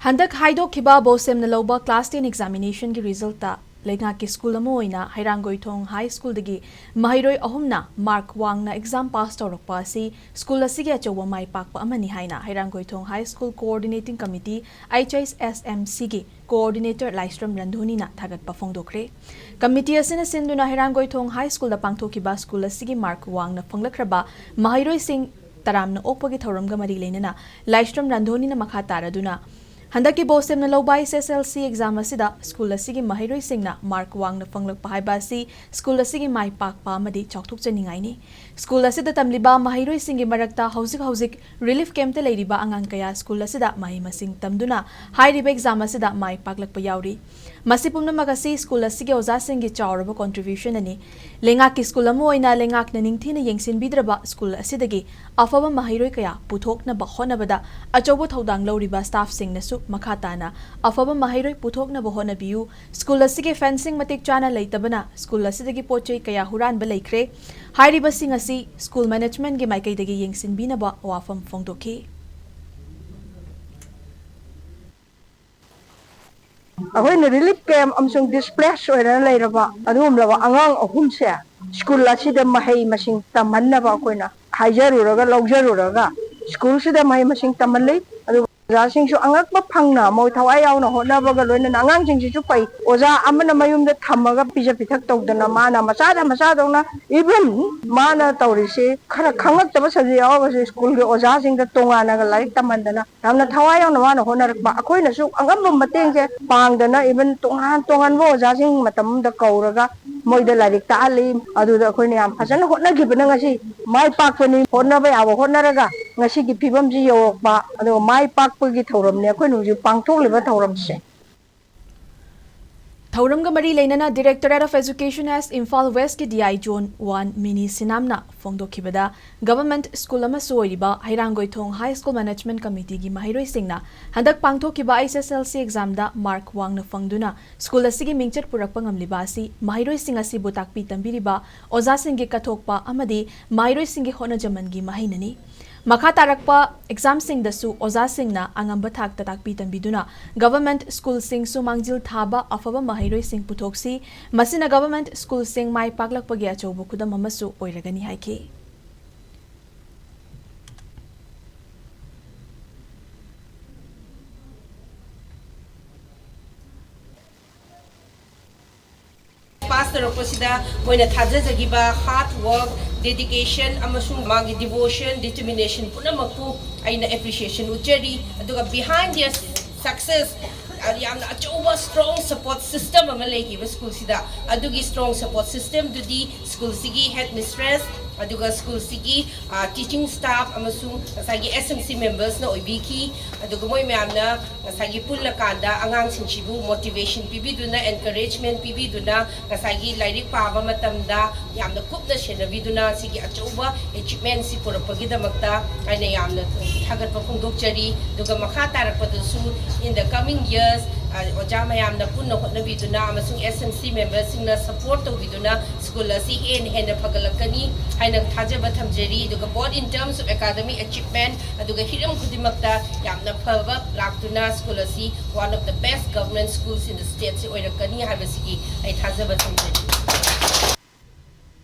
Handak haidokhiba bosemna loba class 10 examination gi result ta lenga ki school amo oina Hairangoi-thong High School dagi maheiroi ahumna mark wangna exam pass torokpa si school asigi achowa mai pakpa amani haina Hairangoi-thong High School Coordinating Committee HSSMC gi coordinator Laistram Randhoni na thagatpa phongdokre committee asina sinduna Hairangoi-thong High School da pangthokiba school asigi mark wangna phanglakraba maheiroi sing taramna okpagi thoramga mari leinana Laistram Randhoni na makha taraduna Handaki bosemna loba SSLC exam asida school asigi maheiroi singna mark wangna fanglakpa haiba si school asigi mai pakpa amadi chokthok chaningai ni school asida tamliba maheiroi singi marakta hauzik relief camp te leiriba angang kaya school asida mai masing tamduna hairiba exam asida mai paklakpa yauri masipumna magasi school asigi oja singi chawraba contribution ani lenga ki school amo oina lengak na ningthina yengsin bidraba school asidagi afaba maheiroi kaya puthokna ba honabada achobo thodang loriba staff singna su makhatana afaba maheiroi puthokna ba honabiu school asigi fencing matik chana leitabana school asidagi pochei kaya huran ba leikhre hairiba sing asi school management gi maikai dagi yengsin binaba wafam phongdokhi Ahoy relief camp amsung displace oira leiraba adum laba angang ahum se school asida mahei masing tamanna ba koina haijaruraga logjaruraga school sida mahei masing tamanlei adu Jasing su angak ba phangna moi thawai yauna hona ba galoina angang sing su pai oja amana mayum da thamaga pija pithak tawdana mana masa dona even mana tawrise khara khangak taba saji yawa ba school ge oja sing da tongana ga laik tamandana namna thawai yauna mana hona ba akoina su angam ba mateng je pangdana even tongan bo oja sing matam da kauraga moi da laik ta ali adu da akoina yam phajana hona gibana ngasi mai pakpani hona ba yawa hona raga ngasi gi phibam ji yorokba adu mai pak pagi thoram ne khoi nuju pangthok leba thoram se Thoram ga mari leinana Directorate of Education as Imphal West ki DI Zone 1 Meeni Sinam na phongdokhibada government school ama soiriba Hairangoi-thong High School Management Committee gi maheiroi singna handak pangthokiba SSLC exam da mark wangna phangduna school asigi mingchat purakpa ngamliba si maheiroi sing asi bu Takpi-tambiriba Oja singgi kathokpa amadi maheiroi singgi hotnajaman-gi maheinani Makha tarakpa exam sing dasu oja singna angamba thak ta takpi-tambiduna government school sing su mangjil thaba afaba maheiroi sing puthoksi masina government school sing mai paklakpagi achobo khudam amasu oiragani haiki Pastor Oposida, when a Tazagiba, hard work, dedication, amasung magi devotion, determination, punamaku, ay na appreciation ujeri, aduga behind their success, yamna achoba strong support system amalegi ba school sida, adugi strong support system dudi school sigi headmistress, aduga school sigi teaching staff amasung sagi SMC members na oibiki, aduga moy mayamna sagi pulla kanda angang sinchibu motivation pibiduna encouragement pibiduna sagi lairik paba matamda yamna kupna shenabiduna sigi achoba achievement si purapagidamagta ayna yamna thagat pa phongdokjari duga makha tarakpadasu in the coming years Oja mayamna punna hotnabiduna amasung SMC members singna support tawbiduna school asi hen phagalakani haina thajaba thamjari duga both in terms of academic achievement aduga hiram khudimakta yamna phaba laktuna school asi one of the best government schools in the state si oirakani habasigi ai thajaba thamjari